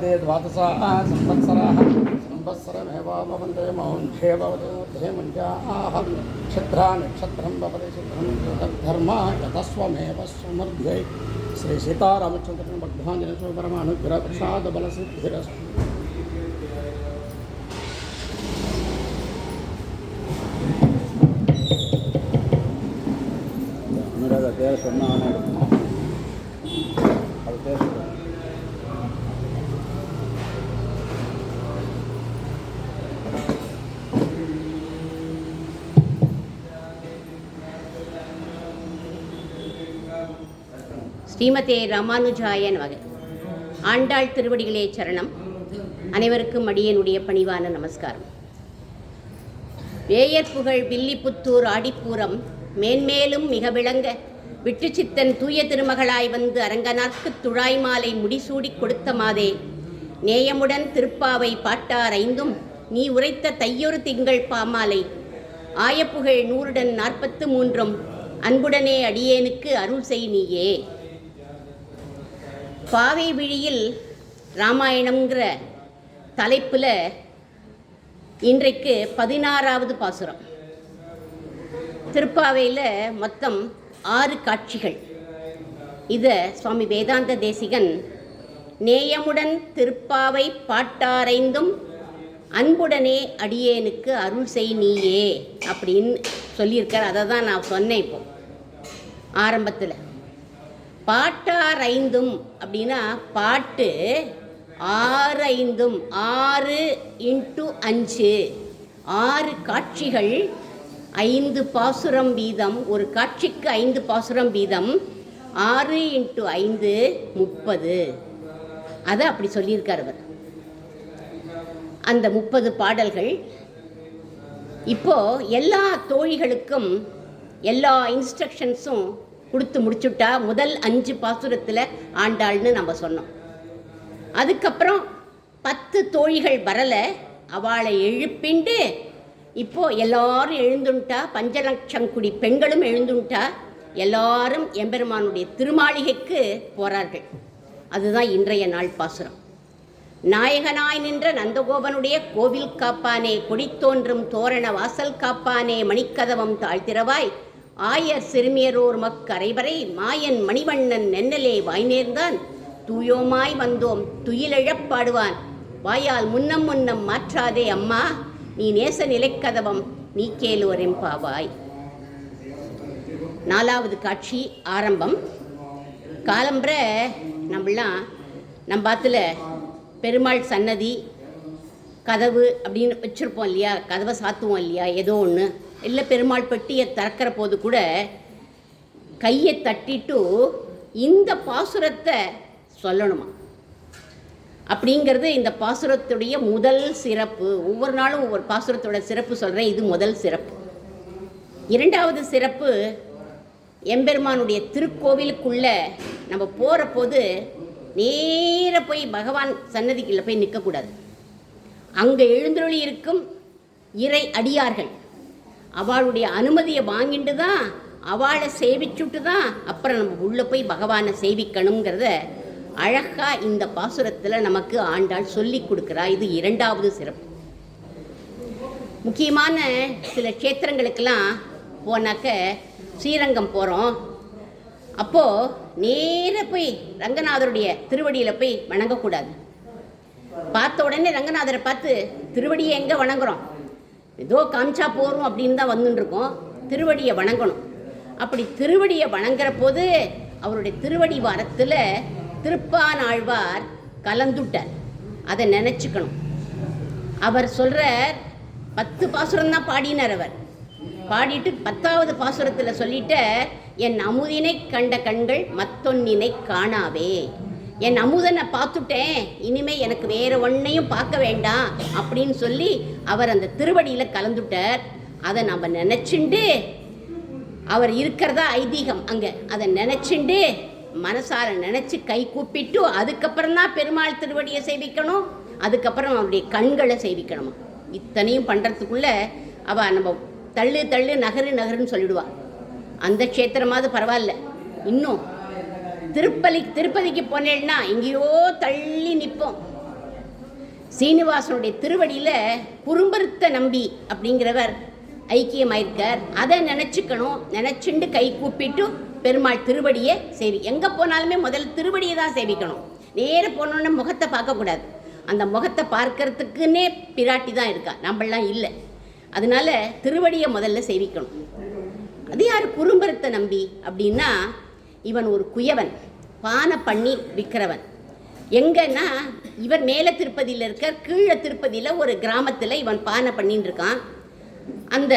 द्वादशाः संवत्सराः संवत्सरमेवावन्दे मौञ्झे भवतु मध्ये मुञ्जाः क्षिद्रा नक्षत्रं भवति सिद्धं तद्धर्मा यतस्वमेव सुमर्ध्ये श्री सीतारामचन्द्रन भगवाञ्जनेश्वर परमानुग्रह प्रसाद बलसिद्धिरस्तु। अनुराधा பேர் சொன்னா அது பேர் ஸ்ரீமதே ராமானுஜாய நமக. ஆண்டாள் திருவடிகளே சரணம். அனைவருக்கும் அடியனுடைய பணிவான நமஸ்காரம். வேயற்புகழ் வில்லிபுத்தூர் ஆடிப்பூரம் மேன்மேலும் மிக விளங்க விட்டு சித்தன் தூய திருமகளாய் வந்து அரங்கனார்க்கு துழாய் மாலை முடிசூடி கொடுத்த மாதே நேயமுடன் திருப்பாவை பாட்டார் ஐந்தும் நீ உரைத்த தையொரு திங்கள் பாமாலை ஆயப்புகழ் 143 அன்புடனே அடியேனுக்கு அருள் செய் நீயே. பாவை விழியில் ராமாயணம்ங்கிற தலைப்பில் இன்றைக்கு 16வது பாசுரம். திருப்பாவையில் மொத்தம் 6 காட்சிகள். இதை சுவாமி வேதாந்த தேசிகன் நேயமுடன் திருப்பாவை பாட்டாரைந்தும் அன்புடனே அடியேனுக்கு அருள் செய் நீயே அப்படின்னு சொல்லியிருக்கார். அதை தான் நான் சொன்னேன் இப்போ ஆரம்பத்தில். பாட்டார் ஐந்தும் அப்படின்னா பாட்டு 6 5 6 × 5 6 காட்சிகள் 5 பாசுரம் வீதம். ஒரு காட்சிக்கு 5 பாசுரம் வீதம். 6 × 5 30. அதை அப்படி சொல்லியிருக்கார் அவர். அந்த 30 பாடல்கள் இப்போது எல்லா தோழிகளுக்கும் எல்லா இன்ஸ்ட்ரக்ஷன்ஸும் கொடுத்து முடிச்சுட்டா. முதல் 5 பாசுரத்தில் ஆண்டாள்னு நம்ம சொன்னோம். அதுக்கப்புறம் 10 தோழிகள் வரலை, அவளை எழுப்பிண்டு இப்போது எல்லாரும் எழுந்துட்டா. 5 லட்சம் குடி பெண்களும் எழுந்துட்டா. எல்லாரும் எம்பெருமானுடைய திருமாளிகைக்கு போகிறார்கள். அதுதான் இன்றைய நாள் பாசுரம். நாயகனாய் நின்ற நந்தகோபனுடைய கோவில் காப்பானே, கொடித்தோன்றும் தோரண வாசல் காப்பானே, மணிக்கதவம் தாழ்த்திரவாய் ஆயர் சிறுமியரோர் மக்கரைவரை மாயன் மணிவண்ணன் நென்னலே வாய் நேர்ந்தான் தூயோமாய் வந்தோம் துயிலெழப் பாடுவான் வாயால் முன்னம் முன்னம் மாற்றாதே அம்மா நீ நேச நிலைக்கதவம் நீ கேலோரெம்பாவாய். 4வது காட்சி ஆரம்பம். காலம்புற நம்மளாம் நம்ம பாத்துல பெருமாள் சன்னதி கதவு அப்படின்னு வச்சுருப்போம் இல்லையா, கதவை சாத்துவோம் இல்லையா, ஏதோ ஒன்று. இல்லை பெருமாள் பெட்டியை திறக்கிற போது கூட கையை தட்டிட்டு இந்த பாசுரத்தை சொல்லணுமா அப்படிங்கிறது இந்த பாசுரத்துடைய முதல் சிறப்பு. ஒவ்வொரு நாளும் ஒவ்வொரு பாசுரத்தோட சிறப்பு சொல்கிறேன். இது முதல் சிறப்பு. 2வது சிறப்பு, எம்பெருமானுடைய திருக்கோவிலுக்குள்ளே நம்ம போகிற போது நேர போய் பகவான் சன்னதிக்குள்ளே போய் நிற்கக்கூடாது. அங்கே எழுந்தருளி இருக்கும் இறை அடியார்கள் அவளுடைய அனுமதியை வாங்கிட்டு தான் அவளை சேவிச்சுட்டு தான் அப்புறம் நம்ம உள்ளே போய் பகவானை சேவிக்கணுங்கிறத அழகாக இந்த பாசுரத்தில் நமக்கு ஆண்டாள் சொல்லி கொடுக்குறா. இது 2வது சிறப்பு. முக்கியமான சில க்ஷேத்திரங்களுக்கெல்லாம் போனாக்க ஸ்ரீரங்கம் போகிறோம். அப்போது நேர போய் ரங்கநாதருடைய திருவடியில் போய் வணங்கக்கூடாது. பார்த்த உடனே ரங்கநாதரை பார்த்து திருவடியை எங்கே வணங்குறோம், ஏதோ காமிச்சா போகிறோம் அப்படின்னு தான் வந்துட்டுருக்கோம். திருவடியை வணங்கணும். அப்படி திருவடியை வணங்குற போது அவருடைய திருவடி வாரத்தில் திருப்பானாழ்வார் கலந்துட்டார். அதை நினச்சிக்கணும். அவர் சொல்கிறார், 10 பாசுரம் தான் பாடினார். அவர் பாடிட்டு 10வது பாசுரத்தில் சொல்லிட்ட, என் அமுதினை கண்ட கண்கள் மத்தொன்னினை காணாவே. என் அமுதனை பார்த்துட்டேன், இனிமேல் எனக்கு வேறு ஒன்றையும் பார்க்க வேண்டாம் அப்படின்னு சொல்லி அவர் அந்த திருவடியில் கலந்துட்டார். அதை நம்ம நினச்சிண்டு, அவர் இருக்கிறதா ஐதீகம் அங்கே, அதை நினச்சிண்டு மனசார நினச்சி கை கூப்பிட்டு அதுக்கப்புறம் தான் பெருமாள் திருவடியை சேவிக்கணும். அதுக்கப்புறம் அவருடைய கண்களை சேவிக்கணுமா. இத்தனையும் பண்ணுறதுக்குள்ளே அவள் நம்ம தள்ளு தள்ளு நகரு நகருன்னு சொல்லிடுவாள். அந்த க்ஷேத்திரமாவது பரவாயில்ல. இன்னும் திருப்பதிக்கு போனேன்னா எங்கேயோ தள்ளி நிற்போம். சீனிவாசனுடைய திருவடியில் குறும்பருத்த நம்பி அப்படிங்கிறவர் ஐக்கியமாயிருக்கார். அதை நினச்சிக்கணும். நினச்சிண்டு கை கூப்பிட்டு பெருமாள் திருவடியை எங்கே போனாலுமே முதல்ல திருவடியை தான் சேவிக்கணும். நேர போனோன்னே முகத்தை பார்க்கக்கூடாது. அந்த முகத்தை பார்க்கறதுக்குன்னே பிராட்டி தான் இருக்கா, நம்மளாம் இல்லை. அதனால திருவடியை முதல்ல சேவிக்கணும். அது யார் குறும்பருத்த நம்பி அப்படின்னா, இவன் ஒரு குயவன், பானை பண்ணி விற்கிறவன். எங்கன்னா இவர் மேலே திருப்பதியில் இருக்கார், கீழே திருப்பதியில் ஒரு கிராமத்தில் இவன் பானை பண்ணின்னு இருக்கான். அந்த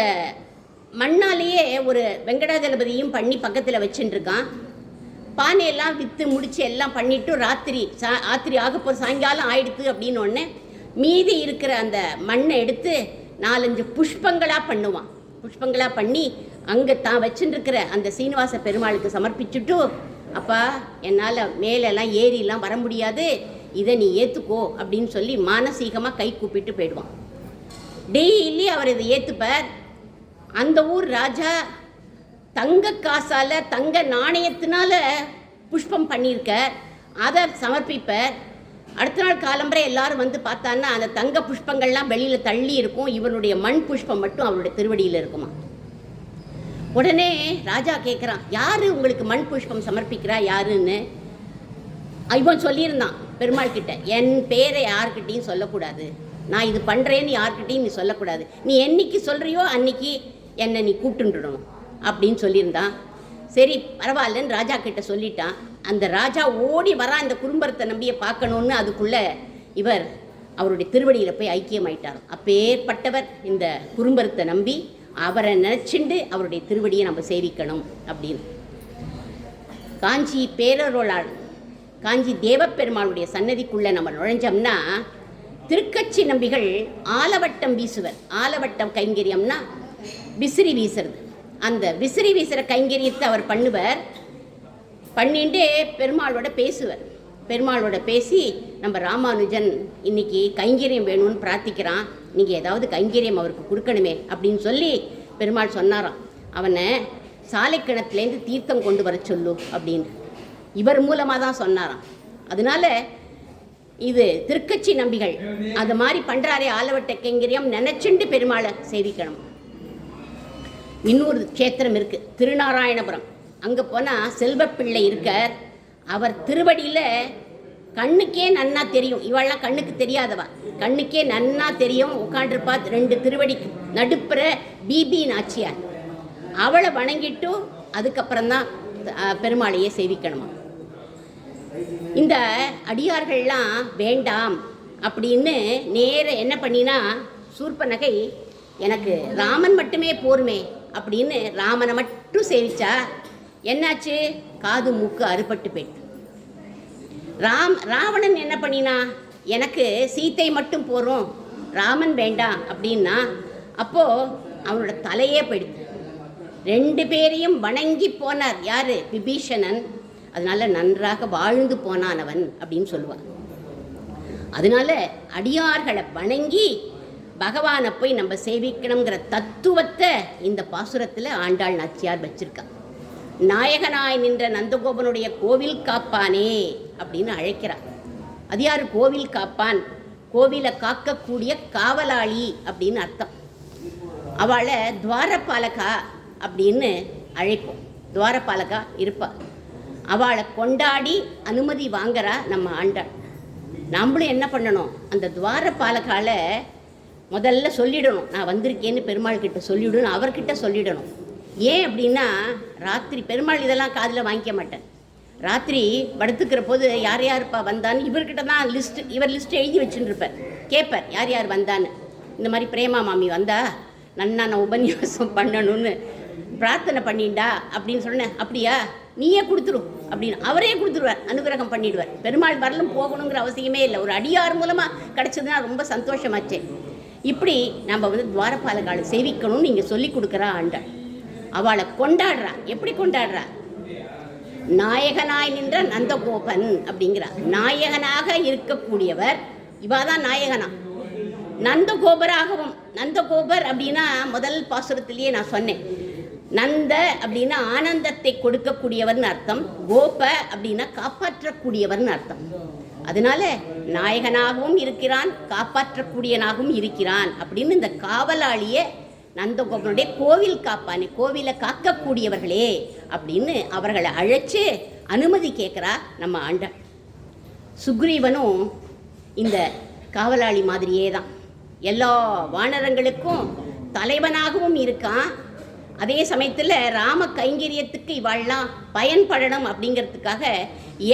மண்ணாலேயே ஒரு வெங்கடாஜலபதியும் பண்ணி பக்கத்தில் வச்சுட்டுருக்கான். பானையெல்லாம் விற்று முடித்து எல்லாம் பண்ணிவிட்டு ராத்திரி ஆகப்போ சாயங்காலம் ஆயிடுத்து அப்படின்னு ஒன்று மீதி இருக்கிற அந்த மண்ணை எடுத்து 4-5 புஷ்பங்களாக பண்ணுவான். புஷ்பங்களாக பண்ணி அங்கே தான் வச்சுட்டுருக்கிற அந்த சீனிவாச பெருமாளுக்கு சமர்ப்பிச்சுட்டு, அப்பா என்னால் மேலெல்லாம் ஏறிலாம் வர முடியாது, இதை நீ ஏற்றுக்கோ அப்படின்னு சொல்லி மானசீகமாக கை கூப்பிட்டு போயிடுவான். டெய்லி அவர் இதை ஏற்றுப்பார். அந்த ஊர் ராஜா தங்க காசால் தங்க நாணயத்தினால புஷ்பம் பண்ணியிருக்கார், அதை சமர்ப்பிப்பார். அடுத்த நாள் காலம்பரை எல்லாரும் வந்து பார்த்தான்னா அந்த தங்க புஷ்பங்கள்லாம் வெளியில் தள்ளி இருக்கும், இவனுடைய மண் புஷ்பம் மட்டும் அவருடைய திருவடியில் இருக்குமா. உடனே ராஜா கேட்குறான், யார் உங்களுக்கு மண் புஷ்பம் சமர்ப்பிக்கிறா யாருன்னு. இவன் சொல்லியிருந்தான் பெருமாள் கிட்ட, என் பேரை யார்கிட்டையும் சொல்லக்கூடாது, நான் இது பண்ணுறேன்னு யார்கிட்டையும் நீ சொல்லக்கூடாது, நீ என்னைக்கு சொல்கிறியோ அன்னைக்கு என்னை நீ கூப்பிட்டுடணும் அப்படின்னு சொல்லியிருந்தான். சரி பரவாயில்லன்னு ராஜா கிட்ட சொல்லிட்டான். அந்த ராஜா ஓடி வரா இந்த குறும்பருத்த நம்பியை பார்க்கணுன்னு. அதுக்குள்ளே இவர் அவருடைய திருவடியில் போய் ஐக்கியமாயிட்டார். அப்பேற்பட்டவர் இந்த குறும்பருத்த நம்பி. அவரை நினச்சிண்டு அவருடைய திருவடியை நம்ம சேவிக்கணும் அப்படின்னு. காஞ்சி பேரருளாளர் காஞ்சி தேவப்பெருமாளுடைய சன்னதிக்குள்ளே நம்ம நுழைஞ்சோம்னா திருக்கச்சி நம்பிகள் ஆலவட்டம் வீசுவர். ஆலவட்டம் கைங்கரியம்னா விசிறி வீசுறது. அந்த விசிறி வீசுகிற கைங்கரியத்தை அவர் பண்ணுவர். பண்ணிட்டு பெருமாளோட பேசுவர். பெருமாளோட பேசி, நம்ம ராமானுஜன் இன்னைக்கு கைங்கரியம் வேணும்னு பிரார்த்திக்கிறான், நீங்கள் ஏதாவது கைங்கரியம் அவருக்கு கொடுக்கணுமே அப்படின்னு சொல்லி பெருமாள் சொன்னாராம். அவனை சாலை கிணத்துலேருந்து தீர்த்தம் கொண்டு வர சொல்லு அப்படின்னு இவர் மூலமாக தான் சொன்னாராம். அதனால இது திருக்கச்சி நம்பிகள் அது மாதிரி பண்ணுறாரே ஆலவட்ட கைங்கரியம் நினச்சிண்டு பெருமாளை சேவிக்கணும். இன்னொரு க்ஷேத்திரம் இருக்குது திருநாராயணபுரம். அங்கே போனால் செல்வப்பிள்ளை இருக்கார். அவர் திருவடியில் கண்ணுக்கே நன்னா தெரியும், இவெல்லாம் கண்ணுக்கு தெரியாதவா, கண்ணுக்கே நன்னா தெரியும், உட்காண்டிருப்பா 2 திருவடிக்கு நடுப்புற பிபி நாச்சியார். அவளை வணங்கிட்டு அதுக்கப்புறம்தான் பெருமாளையே சேவிக்கணுமா. இந்த அடியார்கள்லாம் வேண்டாம் அப்படின்னு நேர என்ன பண்ணினா, சூர்பனகை எனக்கு ராமன் மட்டுமே போருமே அப்படின்னு ராமனை மட்டும் சேவிச்சா என்னாச்சு, காது மூக்கு அறுபட்டு போயிட்டு. ராவணன் என்ன பண்ணினா, எனக்கு சீத்தை மட்டும் போகிறோம் ராமன் வேண்டாம் அப்படின்னா அப்போது அவனோட தலையே போயிடுது. 2 பேரையும் வணங்கி போனார் யார், விபீஷணன். அதனால நன்றாக வாழ்ந்து போனானவன் அப்படின்னு சொல்லுவார். அதனால அடியார்களை வணங்கி பகவானை போய் நம்ம சேவிக்கணுங்கிற தத்துவத்தை இந்த பாசுரத்தில் ஆண்டாள் நாச்சியார் வச்சிருக்கான். நாயகனாய் நின்ற நந்தகோபனுடைய கோவில் காப்பானே அப்படின்னு அழைக்கிறார். அது யார் கோவில் காப்பான், கோவிலை காக்கக்கூடிய காவலாளி அப்படின்னு அர்த்தம். அவளை துவாரபாலகா அப்படின்னு அழைப்போம். துவாரபாலகா இருப்பாள். அவளை கொண்டாடி அனுமதி வாங்குறா நம்ம ஆண்டாள். நம்மளும் என்ன பண்ணணும், அந்த துவாரபாலகால முதல்ல சொல்லிடணும், நான் வந்திருக்கேன்னு பெருமாள் கிட்ட சொல்லிவிடணும், அவர்கிட்ட சொல்லிடணும். ஏன் அப்படின்னா ராத்திரி பெருமாள் இதெல்லாம் காதில் வாங்கிக்க மாட்டேன். ராத்திரி படுத்துக்கிற போது யார் யாருப்பா வந்தான்னு இவர்கிட்ட தான் இவர் லிஸ்ட் எழுதி வச்சுருப்பார். கேட்பார் யார் யார் வந்தான்னு. இந்த மாதிரி பிரேமா மாமி வந்தா நன்னா நான் உபன்யாசம் பண்ணணும்னு பிரார்த்தனை பண்ணிண்டா அப்படின்னு சொன்னேன். அப்படியா, நீயே கொடுத்துரும் அப்படின்னு அவரே கொடுத்துருவார், அனுகிரகம் பண்ணிடுவார். பெருமாள் வரலும் போகணுங்கிற அவசியமே இல்லை. ஒரு அடியார் மூலமாக கிடச்சதுன்னா ரொம்ப சந்தோஷமாச்சே. இப்படி நம்ம துவாரபாலகாலை சேவிக்கணும்னு நீங்கள் சொல்லி கொடுக்குறா ஆண்டாள். அவளை கொண்டாடுறா. எப்படி கொண்டாடுறா, நாயகனாய் நின்ற நந்தகோபன் அப்படிங்கிறா. நாயகனாக இருக்கக்கூடியவர் இவாதான் நாயகனா. நந்தகோபராகவும், நந்தகோபர் அப்படின்னா முதல் பாசுரத்திலேயே நான் சொன்னேன், நந்த அப்படின்னா ஆனந்தத்தை கொடுக்கக்கூடியவர்னு அர்த்தம், கோப அப்படின்னா காப்பாற்றக்கூடியவர்னு அர்த்தம். அதனால நாயகனாகவும் இருக்கிறான், காப்பாற்றக்கூடியனாகவும் இருக்கிறான் அப்படின்னு இந்த காவலாளியை நந்தகோபனுடைய கோவில் காப்பானே, கோவிலை காக்கக்கூடியவர்களே அப்படின்னு அவர்களை அழைச்சு அனுமதி கேட்குறா நம்ம ஆண்டாள். சுக்ரீவனும் இந்த காவலாளி மாதிரியே தான் எல்லா வானரங்களுக்கும் தலைவனாகவும் இருக்கான். அதே சமயத்தில் ராம கைங்கரியத்துக்கு இவாள்லாம் பயன்படணும் அப்படிங்கிறதுக்காக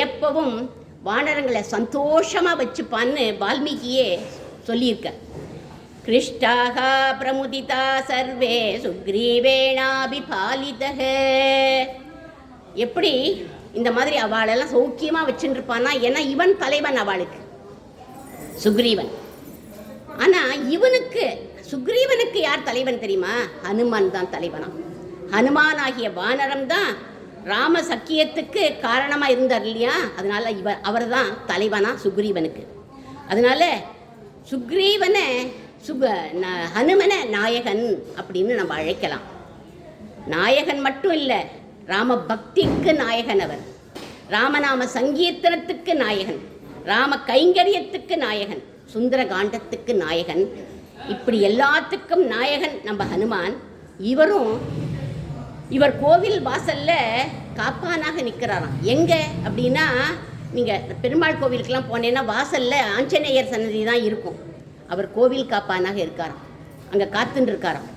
எப்பவும் வானரங்களை சந்தோஷமாக வச்சுப்பான்னு வால்மீகியே சொல்லியிருக்க. கிருஷ்டாக பிரமுதிதா சர்வே சுக்ரீவேணாபிபாலிதஹ. எப்படி இந்த மாதிரி அவளெல்லாம் சௌக்கியமாக வச்சுட்டு இருப்பான்னா, ஏன்னா இவன் தலைவன் அவளுக்கு, சுக்ரீவன். ஆனால் இவனுக்கு சுக்ரீவனுக்கு யார் தலைவன் தெரியுமா? ஹனுமான் தான் தலைவனா. ஹனுமான் ஆகிய வானரம் தான் ராம சக்கியத்துக்கு காரணமாக இருந்தார் இல்லையா? அதனால அவர் தான் தலைவனா சுக்ரீவனுக்கு. அதனால சுக்ரீவனை ஹனுமனை நாயகன் அப்படின்னு நம்ம அழைக்கலாம். நாயகன் மட்டும் இல்லை, ராம பக்திக்கு நாயகன் அவர், ராமநாம சங்கீர்த்தனத்துக்கு நாயகன், ராம கைங்கரியத்துக்கு நாயகன், சுந்தர காண்டத்துக்கு நாயகன், இப்படி எல்லாத்துக்கும் நாயகன் நம்ம ஹனுமான். இவர் கோவில் வாசல்ல காப்பானாக நிற்கிறாராம். எங்கே அப்படின்னா, நீங்கள் பெருமாள் கோவிலுக்கெல்லாம் போனேன்னா வாசலில் ஆஞ்சநேயர் சன்னதி தான் இருக்கும். அவர் கோவில் காப்பானாக இருக்காராம், அங்கே காத்துன்னு இருக்காராம்.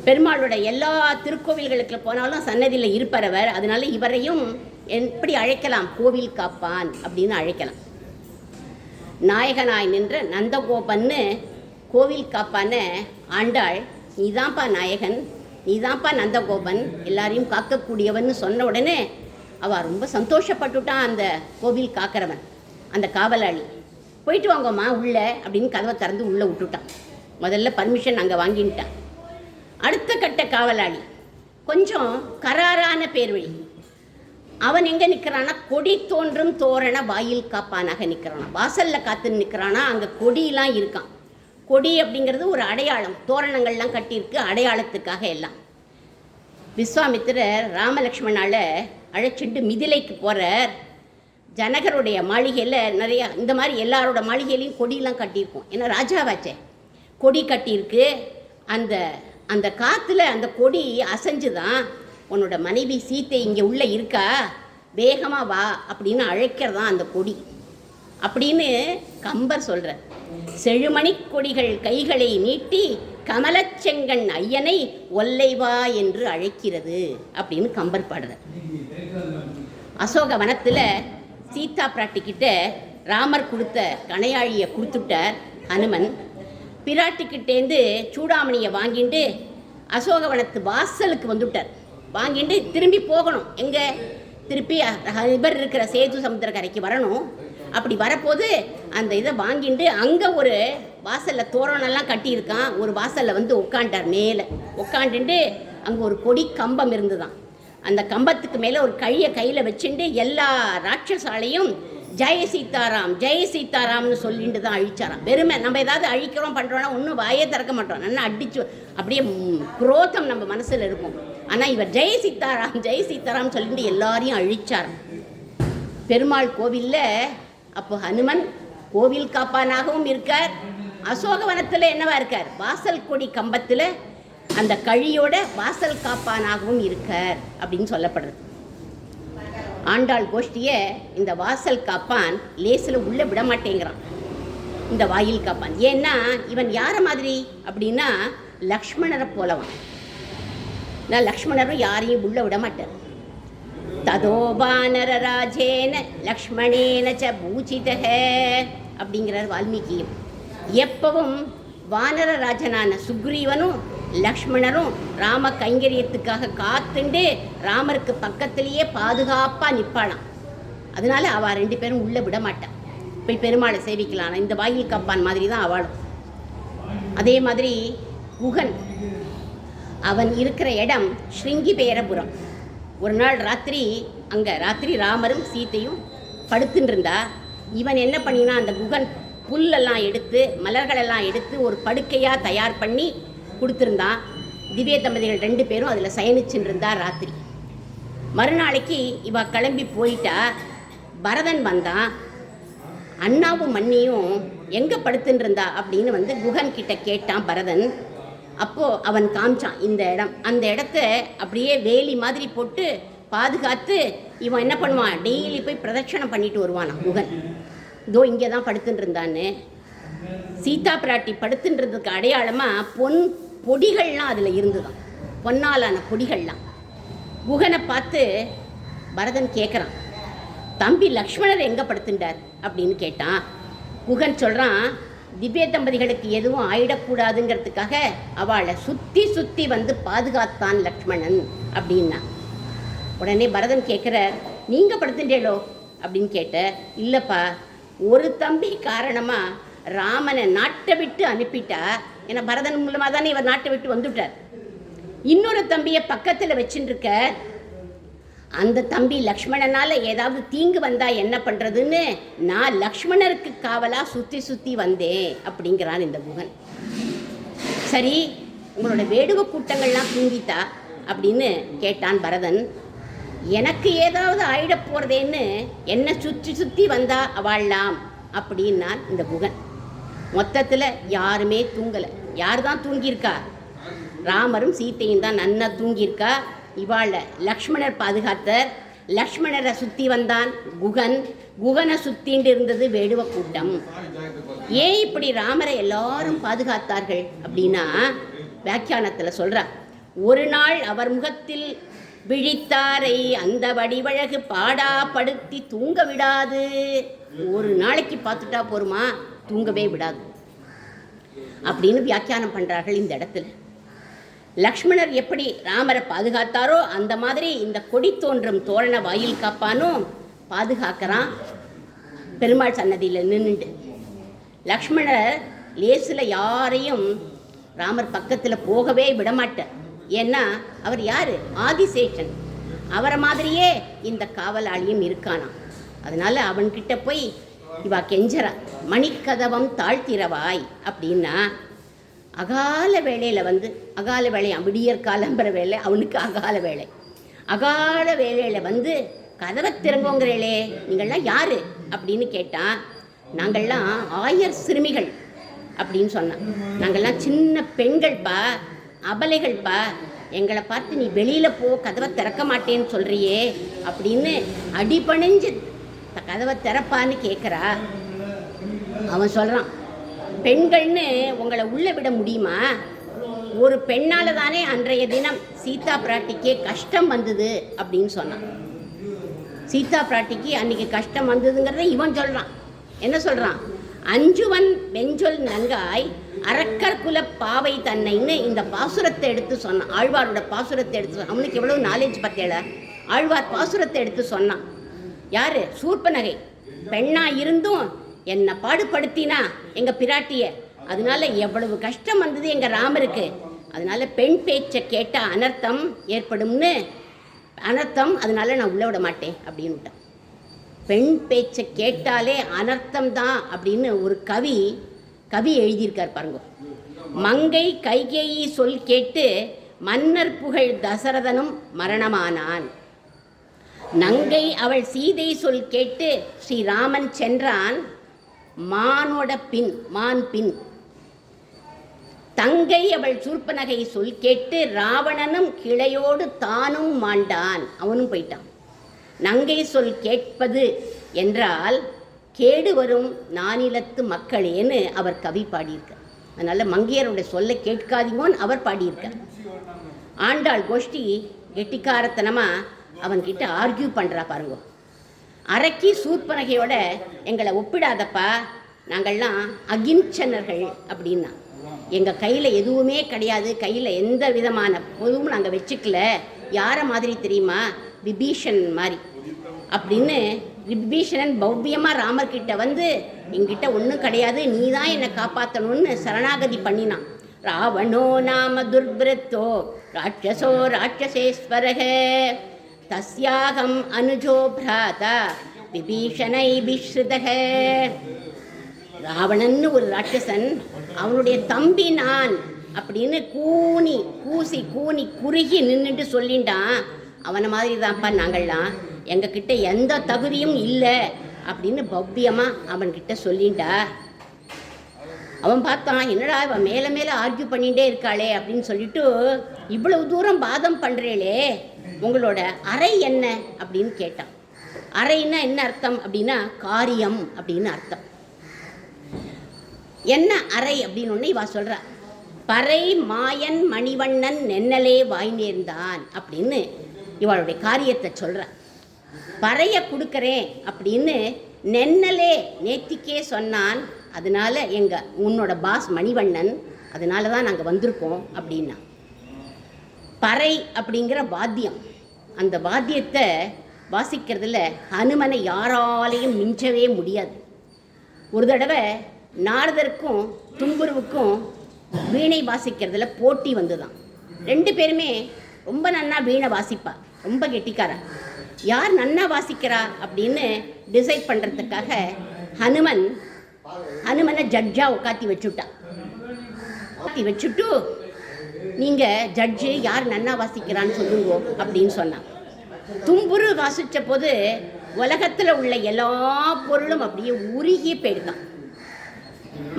பெருமாளோட எல்லா திருக்கோவில்களுக்கு போனாலும் சன்னதியில் இருப்பார் அவர். அதனால இவரையும் எப்படி அழைக்கலாம்? கோவில் காப்பான் அப்படின்னு அழைக்கலாம். நாயகனாய் நின்ற நந்தகோபன்னு கோவில் காப்பான ஆண்டாள், நீதான்ப்பா நாயகன், நீதான்ப்பா நந்தகோபன், எல்லாரையும் காக்கக்கூடியவன் சொன்ன உடனே அவள் ரொம்ப சந்தோஷப்பட்டுட்டான். அந்த கோவில் காக்கிறவன், அந்த காவலாளி, போயிட்டு வாங்கம்மா உள்ள அப்படின்னு கதவை திறந்து உள்ளே விட்டுட்டான். முதல்ல பர்மிஷன் அங்கே வாங்கிட்டான். அடுத்த கட்ட காவலாளி கொஞ்சம் கராரான பேர்வழி. அவன் எங்கே நிற்கிறானா? கொடி தோன்றும் தோரண வாயில் காப்பானாக நிற்கிறானா. வாசலில் காத்துன்னு நிற்கிறானா. அங்கே கொடியெலாம் இருக்கான். கொடி அப்படிங்கிறது ஒரு அடையாளம், தோரணங்கள்லாம் கட்டியிருக்கு அடையாளத்துக்காக எல்லாம். விஸ்வாமித்திரர் ராமலக்ஷ்மணால் அழைச்சிட்டு மிதிலைக்கு போகிறார். ஜனகருடைய மாளிகையில் நிறைய இந்த மாதிரி எல்லாரோட மாளிகையிலையும் கொடியெலாம் கட்டியிருக்கும். ஏன்னா ராஜாவாச்சே, கொடி கட்டியிருக்கு. அந்த காற்றுல அந்த கொடி அசைஞ்சு தான் உன்னோட மனைவி சீத்தை இங்கே உள்ளே இருக்கா, வேகமாக வா அப்படின்னு அழைக்கிறதான் அந்த கொடி அப்படின்னு கம்பர் சொல்கிறார். செழுமணி கொடிகள் கைகளை நீட்டி கமலச்செங்கண் ஐயனை ஒல்லைவா என்று அழைக்கிறது அப்படின்னு கம்பர் பாடுறார். அசோக வனத்தில் சீதா பிராட்டிக்கிட்ட ராமர் கொடுத்த கணையாழியை கொடுத்துட்டார் ஹனுமன். பிராட்டிக்கிட்டேருந்து சூடாமணியை வாங்கிட்டு அசோகவனத்து வாசலுக்கு வந்துவிட்டார். வாங்கிட்டு திரும்பி போகணும். எங்கே? திருப்பி இவர் இருக்கிற சேது சமுத்திரக்கரைக்கு வரணும். அப்படி வரப்போது அந்த இதை வாங்கிட்டு அங்கே ஒரு வாசலில் தோரணெல்லாம் கட்டியிருக்கான். ஒரு வாசலில் வந்து உட்காண்டார். மேலே உட்காந்துட்டு அங்கே ஒரு கொடி கம்பம் இருந்துதான். அந்த கம்பத்துக்கு மேலே ஒரு கழியை கையில் வச்சுட்டு எல்லா ராட்சசாலையும் ஜெய சீதாராம் ஜெய சீதாராம்னு சொல்லிட்டு தான் அழிச்சாராம். வெறுமை நம்ம ஏதாவது அழிக்கிறோம் பண்ணுறோன்னா ஒன்றும் வாயே திறக்க மாட்டோம், நல்லா அடிச்சு அப்படியே குரோதம் நம்ம மனசில் இருக்கும். ஆனால் இவர் ஜெய சீதாராம் சொல்லிட்டு எல்லாரையும் அழிச்சாராம். பெருமாள் கோவிலில் அப்போ ஹனுமன் கோவில் காப்பானாகவும் இருக்கார். அசோகவனத்தில் என்னவா இருக்கார்? வாசல் கொடி கம்பத்தில் அந்த கழியோட வாசல் காப்பானாகவும் இருக்கார் அப்படின்னு சொல்லப்படுறது. ஆண்டாள் கோஷ்டியை இந்த வாசல் காப்பான் லேசில் உள்ளே விட மாட்டேங்கிறான், இந்த வாயில் காப்பான். ஏன்னா இவன் யாரை மாதிரி அப்படின்னா லக்ஷ்மணரை போலவான். நான் லக்ஷ்மணரும் யாரையும் உள்ளே விட மாட்டார். ததோபானர ராஜேன லக்ஷ்மணேன ச பூஜிதஹ அப்படிங்கிறார் வால்மீகியும். எப்பவும் வானர ராஜனான சுக்ரீவனும் லக்ஷ்மணரும் ராம கைங்கரியத்துக்காக காத்துண்டு ராமருக்கு பக்கத்திலேயே பாதுகாப்பாக நிற்பாளாம். அதனால அவள் 2 பேரும் உள்ளே விட மாட்டான். போய் பெருமாளை சேவிக்கலாம். இந்த வாயில் காப்பான் மாதிரி தான் அவளும். அதே மாதிரி குகன் அவன் இருக்கிற இடம் ஸ்ருங்கிபேரபுரம். ஒரு நாள் ராத்திரி ராமரும் சீத்தையும் படுத்துட்டு இருந்தா. இவன் என்ன பண்ணினா, அந்த குகன் புல்லெல்லாம் எடுத்து மலர்களெல்லாம் எடுத்து ஒரு படுக்கையாக தயார் பண்ணி கொடுத்துருந்தான். திவ்ய தம்பதிகள் 2 பேரும் அதில் சயனிச்சுட்டு இருந்தா. ராத்திரி மறுநாளைக்கு இவ கிளம்பி போயிட்டா. பரதன் வந்தான். அண்ணாவும் மண்ணியும் எங்கே படுத்துன்னு இருந்தா அப்படின்னு வந்து குகன் கிட்ட கேட்டான் பரதன். அப்போது அவன் காமிச்சான் இந்த இடம். அந்த இடத்த அப்படியே வேலி மாதிரி போட்டு பாதுகாத்து இவன் என்ன பண்ணுவான், டெய்லி போய் பிரதட்சணம் பண்ணிட்டு வருவான் குகன். இதோ இங்கே தான் படுத்துட்டு இருந்தான்னு. சீதா பிராட்டி படுத்துன்றதுக்கு அடையாளமாக பொன் பொடிகள்லாம் அதில் இருந்துதான், பொன்னாலான பொடிகள்லாம். குகனை பார்த்து பரதன் கேட்குறான், தம்பி லக்ஷ்மணர் எங்கே படுத்துட்டார் அப்படின்னு கேட்டான். குகன் சொல்கிறான், திவ்ய தம்பதிகளுக்கு எதுவும் ஆயிடக்கூடாதுங்கிறதுக்காக அவளை சுற்றி சுற்றி வந்து பாதுகாத்தான் லக்ஷ்மணன் அப்படின்னா. உடனே பரதன் கேட்குறார், நீங்கள் படுத்துட்டேளோ அப்படின்னு கேட்ட. இல்லைப்பா, ஒரு தம்பி காரணமாக ராமனை நாட்டை விட்டு அனுப்பிட்டா. ஏன்னா பரதன் மூலமாக தானே இவர் நாட்டை விட்டு வந்துவிட்டார். இன்னொரு தம்பியை பக்கத்தில் வச்சுட்டுருக்க. அந்த தம்பி லக்ஷ்மணனால் ஏதாவது தீங்கு வந்தால் என்ன பண்ணுறதுன்னு நான் லக்ஷ்மணருக்கு காவலாக சுற்றி சுற்றி வந்தேன் அப்படிங்கிறான் இந்த குகன். சரி, உங்களோட வேடுவ கூட்டங்கள்லாம் தூங்கித்தா அப்படின்னு கேட்டான் பரதன். எனக்கு ஏதாவது ஆயிட போகிறதேன்னு என்னை சுற்றி சுற்றி வந்தா அவள்லாம் அப்படின்னான் இந்த குகன். மொத்தத்தில் யாருமே தூங்கலை. யார் தான் தூங்கியிருக்கா? ராமரும் சீத்தையும் தான் நன்னா தூங்கியிருக்கா. இவாளை லக்ஷ்மணர் பாதுகாத்தார். லக்ஷ்மணரை சுற்றி வந்தான் குகன். குகனை சுற்றிண்டு இருந்தது வேடுவ கூட்டம். ஏன் இப்படி ராமரை எல்லாரும் பாதுகாத்தார்கள் அப்படின்னா வியாக்கியானத்தில் சொல்கிறார், ஒரு நாள் அவர் முகத்தில் விழித்தாரை அந்த வடிவழகு பாடாப்படுத்தி தூங்க விடாது. ஒரு நாளைக்கு பார்த்துட்டா போருமா, தூங்கவே விடாது அப்படின்னு வியாக்கியானம் பண்ணுறார்கள் இந்த இடத்துல. லக்ஷ்மணர் எப்படி ராமரை பாதுகாத்தாரோ அந்த மாதிரி இந்த கொடி தோன்றும் தோரண வாயில் காப்பானும் பாதுகாக்கிறான் பெருமாள் சன்னதியில் நின்றுட்டு. லக்ஷ்மணர் லேசில் யாரையும் ராமர் பக்கத்தில் போகவே விடமாட்டார். ஏன்னா அவர் யார்? ஆதிசேஷன். அவரை மாதிரியே இந்த காவலாளியும் இருக்கானா. அதனால் அவன்கிட்ட போய் இவா கெஞ்சரா, மணிக்கதவம் தாழ்த்திரவாய் அப்படின்னா. அகால வேளையில் வந்து, அகால வேலை விடியற் காலம்புற வேலை, அவனுக்கு அகால வேலை. அகால வேளையில் வந்து கதவை திறங்கோங்கிறீங்களே, நீங்கள்லாம் யார் அப்படின்னு கேட்டான். நாங்கள்லாம் ஆயர் சிறுமிகள் அப்படின்னு சொன்னான். நாங்கள்லாம் சின்ன பெண்கள்ப்பா, அபலைகள்ப்பா. எங்களை பார்த்து நீ வெளியில் போ, கதவை திறக்க மாட்டேன்னு சொல்கிறியே அப்படின்னு அடிபணிஞ்சு கதவை திறப்பான்னு கேட்குறா. அவன் சொல்கிறான், பெண்கள்னு உங்களை உள்ளே விட முடியுமா? ஒரு பெண்ணால் தானே அன்றைய தினம் சீதா பிராட்டிக்கே கஷ்டம் வந்தது அப்படின்னு சொன்னான். சீதா பிராட்டிக்கு அன்றைக்கி கஷ்டம் வந்ததுங்கிறத இவன் சொல்கிறான். என்ன சொல்கிறான்? அஞ்சுவன் வெஞ்சொல் நங்காய் அரக்கர் குல பாவை தன்னைன்னு இந்த பாசுரத்தை எடுத்து சொன்னான். ஆழ்வாரோட பாசுரத்தை எடுத்து சொன்னான். அவனுக்கு எவ்வளோ நாலேஜ் பத்தியல. ஆழ்வார் பாசுரத்தை எடுத்து சொன்னான். யார்? சூர்பனகை. பெண்ணாக இருந்தும் என்னை பாடுபடுத்தினா எங்கள் பிராட்டிய. அதனால எவ்வளவு கஷ்டம் வந்தது எங்கள் ராமருக்கு. அதனால பெண் பேச்சை கேட்டால் அனர்த்தம் ஏற்படும்னு அனர்த்தம், அதனால நான் உள்ள விட மாட்டேன் அப்படின்னு விட்டான். பெண் பேச்சை கேட்டாலே அனர்த்தம் தான் அப்படின்னு ஒரு கவி எழுதியிருக்கார் பாருங்க. மங்கை கைகேயி சொல் கேட்டு மன்னர் புகழ் தசரதனும் மரணமானான். நங்கை அவள் சீதை சொல் கேட்டு ஸ்ரீராமன் சென்றான் மானோட பின், மான் பின். தங்கை அவள் சூர்பனகை சொல் கேட்டு ராவணனும் கிளையோடு தானும் மாண்டான், அவனும் போயிட்டான். நங்கை சொல் கேட்பது என்றால் கேடு வரும் நானிலத்து மக்களேன்னு அவர் கவி பாடியிருக்கார். அதனால் மங்கையருடைய சொல்லை கேட்காதீங்கன்னு அவர் பாடியிருக்கார். ஆண்டாள் கோஷ்டி கெட்டிக்காரத்தனமாக அவன்கிட்ட ஆர்கியூ பண்ணுறா பாருங்க. அரக்கி சூர்பனகையோட எங்களை ஒப்பிடாதப்பா, நாங்கள்லாம் அகிம்சனர்கள் அப்படின்னா. எங்கள் கையில் எதுவுமே கிடையாது, கையில் எந்த விதமான பொதுவும் நாங்கள் வச்சுக்கல. யாரை மாதிரி தெரியுமா? விபீஷன் மாதிரி அப்படின்னு. விபீஷணன் பவ்யமாக ராமர்கிட்ட வந்து என்கிட்ட ஒன்றும் கிடையாது, நீ தான் என்னை காப்பாற்றணும்னு சரணாகதி பண்ணினான். ராவணோ நாம துர்பிரத்தோ ராட்சசோ ராட்சசேஸ்வரக தஸ்யாகம் அனுஜோ பிராதா விபீஷணை பிஸ்ருதக. ராவணன்னு ஒரு ராட்சசன், அவனுடைய தம்பி நான் அப்படின்னு கூனி குறுகி நின்றுட்டு சொல்லிண்டான். அவனை மாதிரி தான்ப்பா நாங்கள்லாம், எங்ககிட்ட எந்த தகுதியும் இல்லை அப்படின்னு பவ்யமாக அவன்கிட்ட சொல்லிண்டா. அவன் பார்த்தான், என்னடா இவன் மேலே மேலே ஆர்கியூ பண்ணிகிட்டே இருக்காளே அப்படின்னு சொல்லிட்டு, இவ்வளவு தூரம் வாதம் பண்ணுறேளே, உங்களோட அறை என்ன அப்படின்னு கேட்டான். அறைன்னா என்ன அர்த்தம் அப்படின்னா காரியம் அப்படின்னு அர்த்தம். என்ன அறை அப்படின்னு ஒன்று இவா சொல்கிறா. பறை மாயன் மணிவண்ணன் நென்னலே வாய் நேர்ந்தான் அப்படின்னு இவளுடைய காரியத்தை சொல்கிறா. பறையை கொடுக்குறேன் அப்படின்னு நென்னலே நேத்திக்கே சொன்னான், அதனால உன்னோட பாஸ் மணிவண்ணன், அதனால தான் நாங்கள் வந்திருக்கோம் அப்படின்னா. பறை அப்படிங்கிற வாத்தியம், அந்த வாத்தியத்தை வாசிக்கிறதுல ஹனுமனை யாராலையும் மிஞ்சவே முடியாது. ஒரு தடவை நாரதருக்கும் தும்புருவுக்கும் வீணை வாசிக்கிறதுல போட்டி வந்துதான். 2 பேருமே ரொம்ப நன்னா வீணை வாசிப்பா, ரொம்ப கெட்டிக்காரா. யார் நன்னா வாசிக்கிறா அப்படின்னு டிசைட் பண்ணுறதுக்காக ஹனுமனை ஜட்ஜாக உட்காத்தி வச்சுட்டு நீங்கள் ஜட்ஜு யார் நன்னா வாசிக்கிறான்னு சொல்லுங்க அப்படின்னு சொன்னான். தும்புரு வாசித்த போது உலகத்தில் உள்ள எல்லா பொருளும் அப்படியே உருகி போயிடுதான்.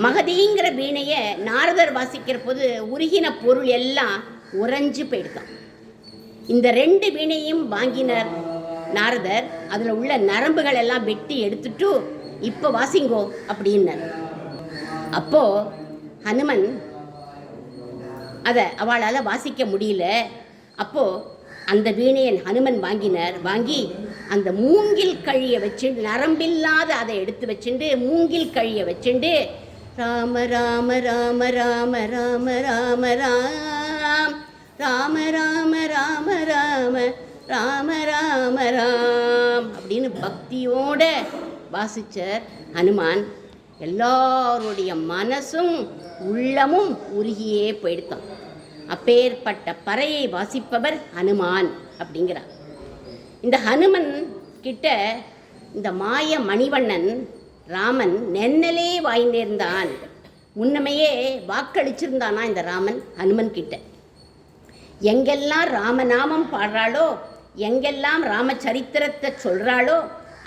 மகதிங்கிற வீணையை நாரதர் வாசிக்கிற போது உருகின பொருள் எல்லாம் உறைஞ்சு போயிடுதான். இந்த 2 வீணையும் வாங்கினார் நாரதர். அதில் உள்ள நரம்புகள் எல்லாம் வெட்டி எடுத்துட்டு இப்போ வாசிங்கோ அப்படின்னார். அப்போது ஹனுமன் அதை அவளால் வாசிக்க முடியல. அப்போது அந்த வீணையை ஹனுமன் வாங்கி அந்த மூங்கில் கழியை வச்சு, நரம்பில்லாத அதை எடுத்து வச்சுட்டு மூங்கில் கழியை வச்சுட்டு ராம ராம ராம ராம ராம ராம ராம் ராம ராம ராம ராம ராம ராம ராம் அப்படின்னு பக்தியோட வாசிச்சார் ஹனுமான். எல்லாருடைய மனசும் உள்ளமும் உருகியே போயிடுத்தான். அப்பேற்பட்ட பறையை வாசிப்பவர் ஹனுமான் அப்படிங்கிறார். இந்த ஹனுமன் கிட்ட இந்த மாய மணிவண்ணன் ராமன் நென்னலே வாய் நேர்ந்தான், முன்னமையே வாக்களிச்சிருந்தானா இந்த ராமன் ஹனுமன் கிட்ட. எங்கெல்லாம் ராமநாமம் பாடுறாளோ, எங்கெல்லாம் ராமச்சரித்திரத்தை சொல்கிறாளோ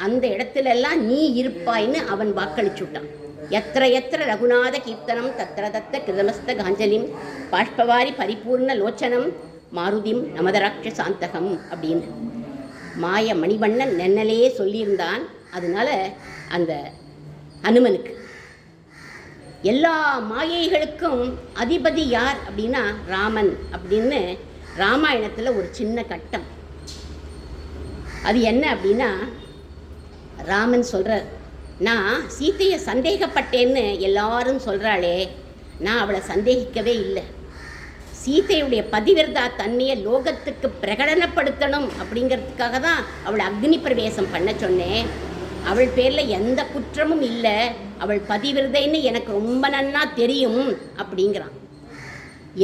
அந்த இடத்துலெல்லாம் நீ இருப்பாயின்னு அவன் வாக்களிச்சுட்டான். எத்திர எத்திர ரகுநாத கீர்த்தனம் தத்திர தத்த கிருதமஸ்த காஞ்சலிம் பாஷ்பவாரி பரிபூர்ண லோச்சனம் மாருதிம் நமதராட்ச சாந்தகம் அப்படின்னு மாய மணிவண்ணன் நென்னலே சொல்லியிருந்தான். அதனால அந்த ஹனுமனுக்கு எல்லா மாயைகளுக்கும் அதிபதி யார் அப்படின்னா ராமன் அப்படின்னு ராமாயணத்தில் ஒரு சின்ன கட்டம். அது என்ன அப்படின்னா, ராமன் சொல்கிறார், நான் சீத்தையை சந்தேகப்பட்டேன்னு எல்லாரும் சொல்கிறாளே, நான் அவளை சந்தேகிக்கவே இல்லை. சீத்தையுடைய பதிவிரதா தன்மையை லோகத்துக்கு பிரகடனப்படுத்தணும் அப்படிங்கிறதுக்காக தான் அவளை அக்னி பிரவேசம் பண்ண சொன்னேன். அவள் பேரில் எந்த குற்றமும் இல்லை, அவள் பதிவிரதைன்னு எனக்கு ரொம்ப நன்னா தெரியும் அப்படிங்கிறான்.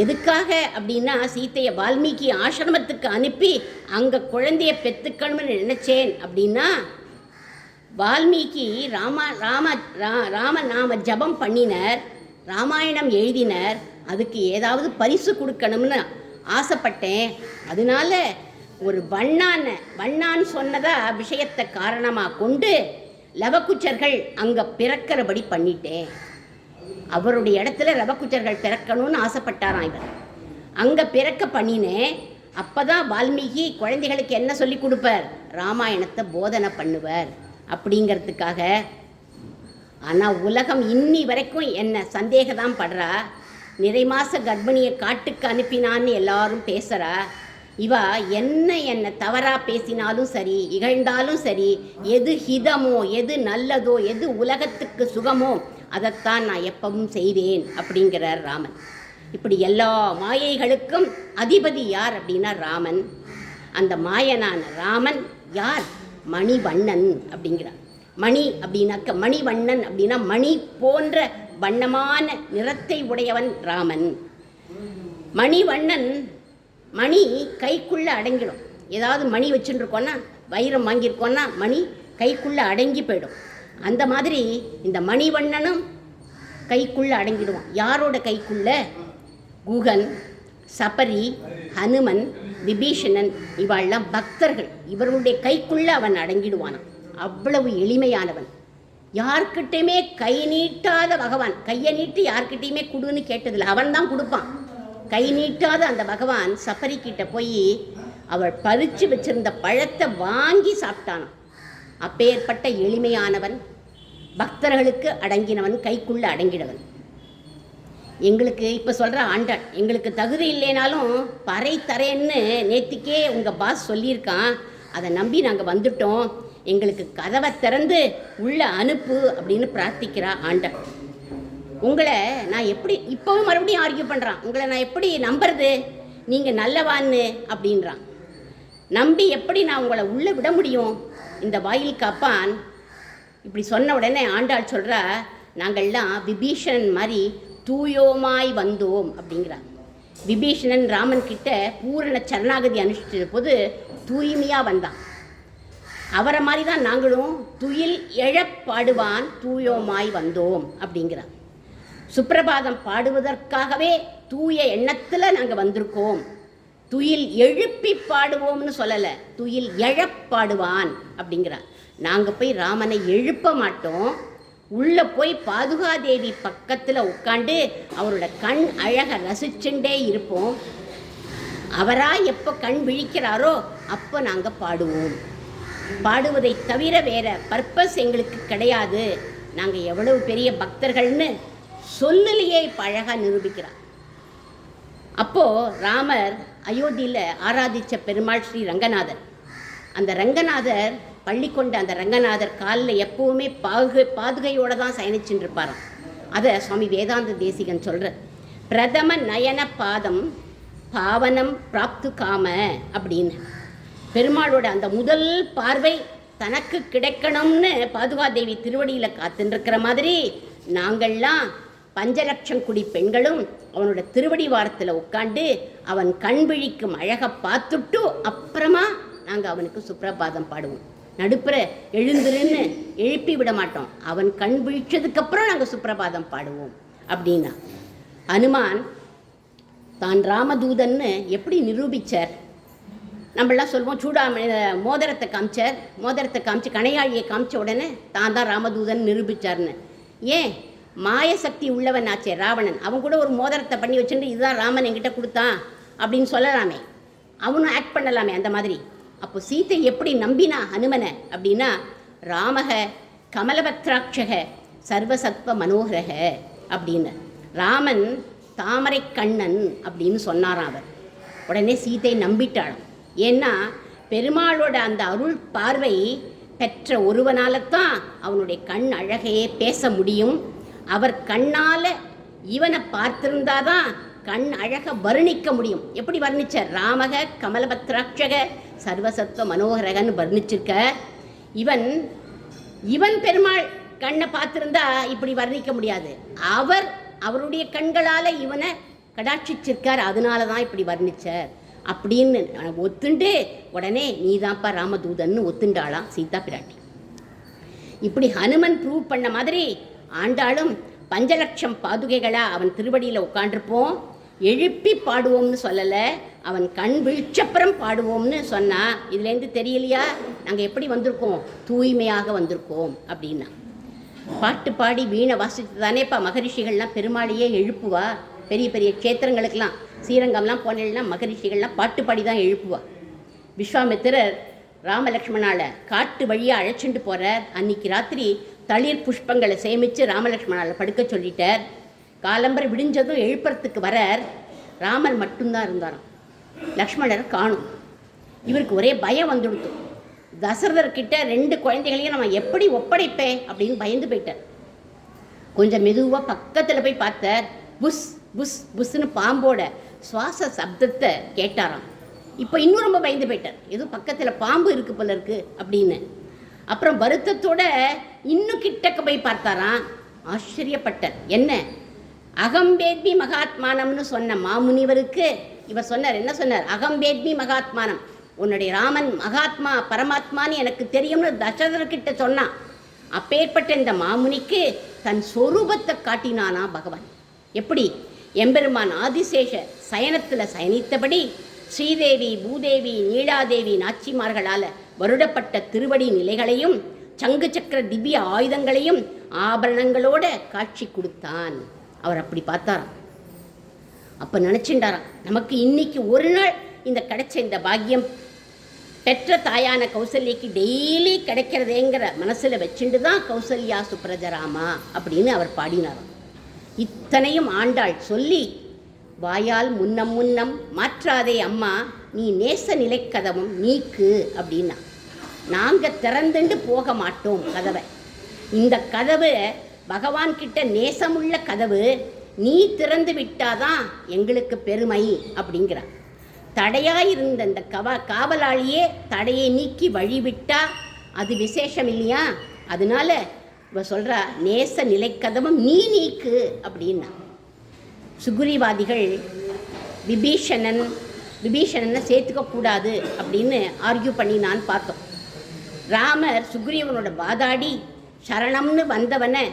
எதுக்காக அப்படின்னா, சீத்தையை வால்மீகி ஆசிரமத்துக்கு அனுப்பி அங்கே குழந்தைய பெற்றுக்கணும்னு நினச்சேன் அப்படின்னா, வால்மீகி ராமநாம ஜபம் பண்ணினர், ராமாயணம் எழுதினர், அதுக்கு ஏதாவது பரிசு கொடுக்கணும்னு ஆசைப்பட்டேன். அதனால ஒரு வண்ணான் சொன்னதா விஷயத்தை காரணமாக கொண்டு லவகுச்சர்கள் அங்கே பிறக்கிறபடி பண்ணிட்டேன். அவருடைய இடத்துல லவகுச்சர்கள் பிறக்கணும்னு ஆசைப்பட்டாராம் இவர். அங்கே பிறக்க பண்ணினேன். அப்போ தான் வால்மீகி குழந்தைகளுக்கு என்ன சொல்லி கொடுப்பார், ராமாயணத்தை போதனை பண்ணுவார் அப்படிங்கிறதுக்காக. ஆனால் உலகம் இன்னி வரைக்கும் என்ன சந்தேகதான் படுறா. நிறைமாச கர்ப்பிணியை காட்டுக்கு அனுப்பினான்னு எல்லாரும் பேசுகிறா. இவா என்ன தவறாக பேசினாலும் சரி, இகழ்ந்தாலும் சரி, எது ஹிதமோ, எது நல்லதோ, எது உலகத்துக்கு சுகமோ அதைத்தான் நான் எப்பவும் செய்வேன் அப்படிங்கிறார் ராமன். இப்படி எல்லா மாயைகளுக்கும் அதிபதி யார் அப்படின்னா ராமன். அந்த மாயனான ராமன் யார், மணிவண்ணன் அப்படிங்கிறார். மணி அப்படின்னாக்க மணிவண்ணன் அப்படின்னா மணி போன்ற வண்ணமான நிறத்தை உடையவன் ராமன். மணிவண்ணன், மணி கைக்குள்ளே அடங்கிடும். ஏதாவது மணி வச்சுருக்கோன்னா, வைரம் வாங்கியிருக்கோன்னா மணி கைக்குள்ளே அடங்கி போயிடும். அந்த மாதிரி இந்த மணிவண்ணனும் கைக்குள்ளே அடங்கிடுவான். யாரோட கைக்குள்ளே? குகன், சபரி, ஹனுமன், விபீஷணன், இவாள்லாம் பக்தர்கள், இவர்களுடைய கைக்குள்ளே அவன் அடங்கிடுவானான். அவ்வளவு எளிமையானவன். யார்கிட்டையுமே கை நீட்டாத பகவான். கையை நீட்டி யார்கிட்டையுமே கொடுன்னு கேட்டதில்லை, அவன் தான் கொடுப்பான். கை நீட்டாத அந்த பகவான் சபரிக்கிட்ட போய் அவள் பறித்து வச்சிருந்த பழத்தை வாங்கி சாப்பிட்டானான். அப்பேற்பட்ட எளிமையானவன், பக்தர்களுக்கு அடங்கினவன், கைக்குள்ள அடங்கினவன். எங்களுக்கு இப்போ சொல்கிற ஆண்டாள், எங்களுக்கு தகுதி இல்லைனாலும் பறை தரேன்னு நேற்றுக்கே உங்கள் பாஸ் சொல்லியிருக்கான், அதை நம்பி நாங்கள் வந்துட்டோம், எங்களுக்கு கதவை திறந்து உள்ள அனுப்பு அப்படின்னு பிரார்த்திக்கிறா ஆண்டாள். உங்களை நான் எப்படி இப்போவும் மறுபடியும் ஆர்கியூ பண்ணுறான், உங்களை நான் எப்படி நம்புறது, நீங்கள் நல்லவான்னு அப்படின்றான். நம்பி எப்படி நான் உங்களை உள்ளே விட முடியும்? இந்த வாயில் காப்பான் இப்படி சொன்ன உடனே ஆண்டாள் சொல்கிறா, நாங்கள்லாம் விபீஷணன் மாதிரி தூயோமாய் வந்தோம் அப்படிங்கிறான். விபீஷணன் ராமன் கிட்ட பூரண சரணாகதி அனுஷ்டித்த போது தூய்மையாக வந்தான். அவரை மாதிரி தான் நாங்களும் துயில் எழப்பாடுவான் தூயோமாய் வந்தோம் அப்படிங்கிறான். சுப்பிரபாதம் பாடுவதற்காகவே தூய எண்ணத்தில் நாங்கள் வந்திருக்கோம். துயில் எழுப்பி பாடுவோம்னு சொல்லலை, துயில் எழப்பாடுவான் அப்படிங்கிறான். நாங்கள் போய் ராமனை எழுப்ப மாட்டோம், உள்ளே போய் பாதுகாதேவி பக்கத்தில் உட்காந்து அவரோட கண் அழகை ரசிச்சுட்டே இருப்போம். அவராக எப்போ கண் விழிக்கிறாரோ அப்போ நாங்கள் பாடுவோம். பாடுவதை தவிர வேற பர்பஸ் எங்களுக்கு கிடையாது, நாங்கள் எவ்வளவு பெரிய பக்தர்கள்னு சொல்லலையே இப்போ அழகாக நிரூபிக்கிறார். அப்போது ராமர் அயோத்தியில் ஆராதித்த பெருமாள் ஸ்ரீ ரங்கநாதர். அந்த ரங்கநாதர் பள்ளி கொண்ட அந்த ரங்கநாதர் காலில் எப்போவுமே பாதுகையோடு தான் சயனிச்சுட்டு இருப்பாராம். அதை சுவாமி வேதாந்த தேசிகன் சொல்கிறார். பிரதம நயன பாதம் பாவனம் பிராப்து காம அப்படின்னு. பெருமாளோட அந்த முதல் பார்வை தனக்கு கிடைக்கணும்னு பாதுகாதேவி திருவடியில் காத்துருக்கிற மாதிரி நாங்கள்லாம் 5,00,000 குடி பெண்களும் அவனோட திருவடி வாரத்தில் உட்காந்து அவன் கண் விழிக்கும் அழகை பார்த்துட்டு அப்புறமா நாங்கள் அவனுக்கு சுப்ரபாதம் பாடுவோம். நடுப்புற எழுந்துருன்னு எழுப்பி விட மாட்டோம், அவன் கண் விழிச்சதுக்கப்புறம் நாங்கள் சுப்ரபாதம் பாடுவோம் அப்படின்னா. ஹனுமான் தான் ராமதூதன்னு எப்படி நிரூபித்தார்? நம்மளாம் சொல்லுவோம், மோதிரத்தை காமிச்சு கணையாழியை காமிச்ச உடனே தான் ராமதூதன் நிரூபித்தார்னு. ஏன்? மாயசக்தி உள்ளவன் ஆச்சே ராவணன், அவன் கூட ஒரு மோதிரத்தை பண்ணி வச்சுட்டு இதுதான் ராமன் என்கிட்ட கொடுத்தான் அப்படின்னு சொல்லலாமே, அவனும் ஆக்ட் பண்ணலாமே அந்த மாதிரி. அப்போ சீத்தை எப்படி நம்பினா ஹனுமனை அப்படின்னா, ராமக கமலபத்ராட்சக சர்வசத்வ மனோகரக அப்படின்னு. ராமன் தாமரை கண்ணன் அப்படின்னு சொன்னாராம் அவர். உடனே சீத்தை நம்பிட்டாளாம். ஏன்னா பெருமாளோட அந்த அருள் பார்வை பெற்ற ஒருவனால தான் அவனுடைய கண் அழகையே பேச முடியும். அவர் கண்ணால் இவனை பார்த்திருந்தாதான் கண் அழக வர்ணிக்க முடியும். எப்படி வர்ணிச்சார்? ராமக கமலபத்ராட்சக சர்வசத்வ மனோகரகன்னு வர்ணிச்சிருக்க. இவன் பெருமாள் கண்ணை பார்த்திருந்தா இப்படி வர்ணிக்க முடியாது. அவருடைய கண்களால் இவனை கடாட்சிச்சிருக்கார், அதனால தான் இப்படி வர்ணிச்சார் அப்படின்னு ஒத்துண்டு உடனே நீதான்ப்பா ராமதூதன்னு ஒத்துண்டாளாம் சீதா பிராட்டி. இப்படி ஹனுமன் ப்ரூவ் பண்ண மாதிரி ஆண்டாளும் 5,00,000 பாதுகைகளாக அவன் திருவடியில் உட்காண்டிருப்போம். எழுப்பி பாடுவோம்னு சொல்லலை, அவன் கண் விழிச்சப்புறம் பாடுவோம்னு சொன்னா. இதுலேருந்து தெரியலையா நாங்கள் எப்படி வந்திருக்கோம்? தூய்மையாக வந்திருக்கோம் அப்படின்னா. பாட்டு பாடி வீணை வாசித்து தானேப்பா மகரிஷிகள்லாம் பெருமாளையே எழுப்புவா. பெரிய பெரிய க்ஷேத்திரங்களுக்கெல்லாம் ஸ்ரீரங்கம்லாம் போனேன்னா மகரிஷிகள்லாம் பாட்டு பாடி தான் எழுப்புவா. விஸ்வாமித்திரர் ராமலக்ஷ்மணால் காட்டு வழியாக அழைச்சிட்டு போகிறார். அன்றைக்கி ராத்திரி தளிர் புஷ்பங்களை சேமித்து ராமலக்ஷ்மணால் படுக்க சொல்லிட்டார். காலம்பரை விடிஞ்சதும் எழுப்புறதுக்கு வரார். ராமர் மட்டும்தான் இருந்தாராம், லக்ஷ்மணர் காணும். இவருக்கு ஒரே பயம் வந்துடுத்து. தசரதர்கிட்ட 2 குழந்தைகளையும் நம்ம எப்படி ஒப்படைப்பேன் அப்படின்னு பயந்து போயிட்டார். கொஞ்சம் மெதுவாக பக்கத்தில் போய் பார்த்தார். புஷ் புஷ் புஷ்ன்னு பாம்போட சுவாச சப்தத்தை கேட்டாராம். இப்போ இன்னும் ரொம்ப பயந்து போயிட்டார், எதுவும் பக்கத்தில் பாம்பு இருக்கு போல இருக்கு அப்படின்னு. அப்புறம் வருத்தத்தோட இன்னும் கிட்டக்க போய் பார்த்தாராம். ஆச்சரியப்பட்டார். என்ன? அகம்பேத்மி மகாத்மானம்னு சொன்ன மாமுனிவருக்கு இவர் சொன்னார். என்ன சொன்னார்? அகம்பேத்மி மகாத்மானம், உன்னுடைய ராமன் மகாத்மா பரமாத்மான்னு எனக்கு தெரியும்னு தசரதர்கிட்ட சொன்னான். அப்பேற்பட்ட இந்த மாமுனிக்கு தன் சொரூபத்தை காட்டினானா பகவான். எப்படி? எம்பெருமான் ஆதிசேஷ சயனத்தில் சயனித்தபடி ஸ்ரீதேவி பூதேவி நீலாதேவி நாச்சிமார்களால் வருடப்பட்ட திருவடி நிலைகளையும் சங்கு சக்கர திவ்ய ஆயுதங்களையும் ஆபரணங்களோட காட்சி கொடுத்தான். அவர் அப்படி பார்த்தாராம். அப்போ நினச்சிண்டாராம், நமக்கு இன்னைக்கு ஒரு நாள் இந்த கிடைச்ச இந்த பாக்கியம் பெற்ற தாயான கௌசல்யக்கு டெய்லி கிடைக்கிறதேங்கிற மனசில் வச்சுட்டு தான் கௌசல்யா சுப்ரஜராமா அப்படின்னு அவர் பாடினாராம். இத்தனையும் ஆண்டாள் சொல்லி, வாயால் முன்னம் முன்னம் மாற்றாதே அம்மா, நீ நேச நிலைக்கதவும் நீக்கு அப்படின்னா. நாங்கள் திறந்துண்டு போக மாட்டோம் கதவை. இந்த கதவு பகவான்கிட்ட நேசமுள்ள கதவு, நீ திறந்து விட்டாதான் எங்களுக்கு பெருமை அப்படிங்கிறார். தடையாயிருந்த இந்த காவலாளியே தடையை நீக்கி வழிவிட்டா அது விசேஷம் இல்லையா? அதனால இவ சொல்கிறா, நேச நிலைக்கதவும் நீ நீக்கு அப்படின்னா. சுக்ரீவாதிகள் விபீஷணனை சேர்த்துக்கக்கூடாது அப்படின்னு ஆர்கியூ பண்ணி நான் பார்த்தோம். ராமர் சுக்ரீவனோட வாதாடி சரணம்னு வந்தவனை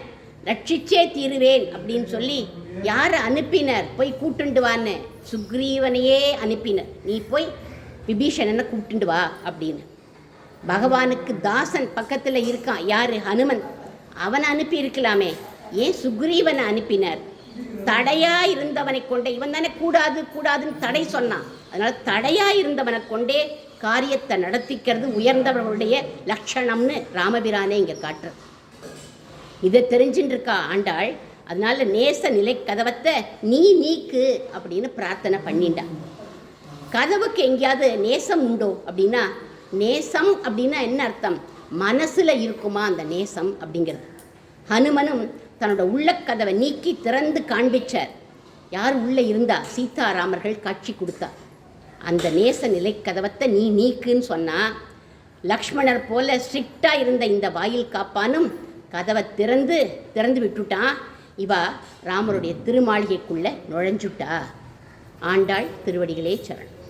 ரட்சிச்சே தீருவேன் அப்படின்னு சொல்லி யாரை அனுப்பினர்? போய் கூட்டுண்டு வான்னு சுக்ரீவனையே அனுப்பினர். நீ போய் விபீஷணனை கூட்டுண்டு வா அப்படின்னு. பகவானுக்கு தாசன் பக்கத்தில் இருக்கான், யார்? ஹனுமன். அவனை அனுப்பி இருக்கலாமே, ஏன் சுக்ரீவனை அனுப்பினர்? தடையா இருந்தவனை கொண்டே, இவன் தானே கூடாது கூடாதுன்னு தடை சொன்னான். அதனால் தடையா இருந்தவனை கொண்டே காரியத்தை நடத்திக்கிறது உயர்ந்தவர்களுடைய லட்சணம்னு ராமபிரானே இங்கே காட்டுறது. இதை தெரிஞ்சுட்டு இருக்கா ஆண்டாள். அதனால நேச நிலை கதவத்தை நீ நீக்கு அப்படின்னு பிரார்த்தனை பண்ணிண்டா. கதவுக்கு எங்கேயாவது நேசம் உண்டோ அப்படின்னா, நேசம் அப்படின்னா என்ன அர்த்தம்? மனசில் இருக்குமா அந்த நேசம் அப்படிங்கிறது. ஹனுமனும் தன்னோட உள்ளக்கதவை நீக்கி திறந்து காண்பிச்சார். யார் உள்ளே இருந்தா? சீதாராமர்கள் காட்சி கொடுத்தார். அந்த நேச நிலை கதவத்தை நீ நீக்குன்னு சொன்னால், லக்ஷ்மணர் போல ஸ்ட்ரிக்டாக இருந்த இந்த வாயில் காப்பானும் கதவை திறந்து விட்டுட்டான். இவா ராமருடைய திருமாளிகைக்குள்ளே நுழைஞ்சுட்டா. ஆண்டாள் திருவடிகளே சரணம்.